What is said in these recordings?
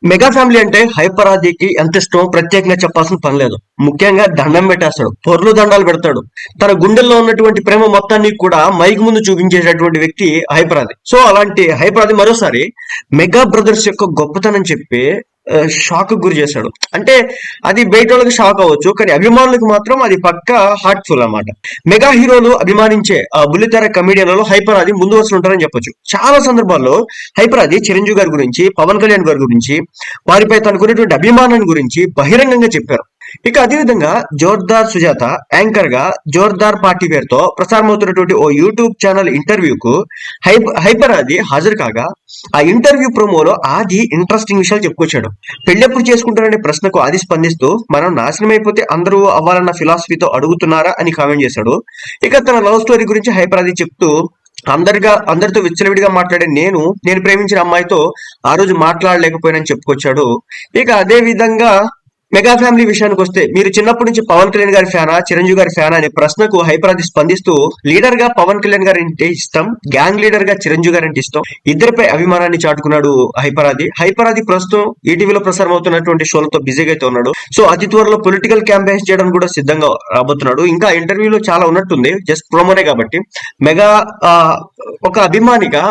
Mega family అంటే hyper ఆదికి ఎంత ఇష్టమో ప్రత్యేకంగా చెప్పాల్సిన పని లేదు. ముఖ్యంగా దండం పెట్టేస్తాడు, పొర్లు దండాలు పెడతాడు. తన గుండెల్లో ఉన్నటువంటి ప్రేమ మొత్తాన్ని కూడా మైక్ ముందు చూపించేటటువంటి వ్యక్తి హైపర్ ఆది. సో అలాంటి హైపర్ ఆది మరోసారి మెగా బ్రదర్స్ యొక్క గొప్పతనం చెప్పి షాక్ గురి చేశాడు. అంటే అది బయట వాళ్ళకి షాక్ అవ్వచ్చు, కానీ అభిమానులకు మాత్రం అది పక్కా హార్ట్ఫుల్ అన్నమాట. మెగా హీరోలు అభిమానించే బుల్లితెర కమెడియన్లలో హైపర్ ఆది ముందు వరుసలో ఉంటారని చెప్పొచ్చు. చాలా సందర్భాల్లో హైపర్ ఆది చిరంజీవి గారి గురించి, పవన్ కళ్యాణ్ గారి గురించి, వారిపై తనకున్నటువంటి అభిమానాన్ని గురించి బహిరంగంగా చెప్పారు. ఇక అదేవిధంగా జోర్దార్ సుజాత యాంకర్ గా జోర్దార్ పార్టీ పేరుతో ప్రసారమవుతున్నటువంటి ఓ యూట్యూబ్ ఛానల్ ఇంటర్వ్యూకు హైపర్ ఆది హాజరు కాగా, ఆ ఇంటర్వ్యూ ప్రోమోలో ఆది ఇంట్రెస్టింగ్ విషయాలు చెప్పుకొచ్చాడు. పెళ్ళెప్పుడు చేసుకుంటారనే ప్రశ్నకు ఆది స్పందిస్తూ, మనం నాశనం అయిపోతే అందరూ అవ్వాలన్న ఫిలాసఫీతో అడుగుతున్నారా అని కామెంట్ చేశాడు. ఇక తన లవ్ స్టోరీ గురించి హైపర్ ఆది చెప్తూ, అందరితో విచ్చలవిడిగా మాట్లాడే నేను ప్రేమించిన అమ్మాయితో ఆ రోజు మాట్లాడలేకపోయానని చెప్పుకొచ్చాడు. ఇక అదే విధంగా మెగా ఫ్యామిలీ విషయానికి వస్తే, మీరు చిన్నప్పటి నుంచి పవన్ కళ్యాణ్ గారి ఫ్యానా, చిరంజీవి గారి ఫ్యానా అనే ప్రశ్నకు హైపర్ ఆది స్పందిస్తూ, లీడర్ గా పవన్ కళ్యాణ్ గారు అంటే ఇష్టం, గ్యాంగ్ లీడర్ గా చిరంజీవి గారు అంటే ఇష్టం, ఇద్దరిపై అభిమానాన్ని చాటుకున్నాడు హైపర్ ఆది. హైపర్ ఆది ప్రస్తుతం ఈటీవీలో ప్రసారం అవుతున్నటువంటి షోలతో బిజీగా అయితే ఉన్నాడు. సో అతి త్వరలో పొలిటికల్ క్యాంపెయిన్స్ చేయడానికి కూడా సిద్ధంగా రాబోతున్నాడు. ఇంకా ఇంటర్వ్యూలో చాలా ఉన్నట్టుంది, జస్ట్ ప్రోమోనే కాబట్టి. మెగా ఆ, ఒక అభిమానిగా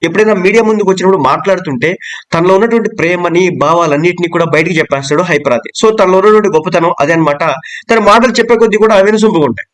ఎప్పుడైనా మీడియా ముందుకు వచ్చినప్పుడు మాట్లాడుతుంటే తనలో ఉన్నటువంటి ప్రేమని, భావాలన్నింటినీ కూడా బయటికి చెప్పేస్తాడు హైపర్ ఆది. సో తనలో ఉన్నటువంటి గొప్పతనం అదే అనమాట. తన మాటలు చెప్పే కొద్దీ కూడా వినసొంపుగా ఉంటాయి.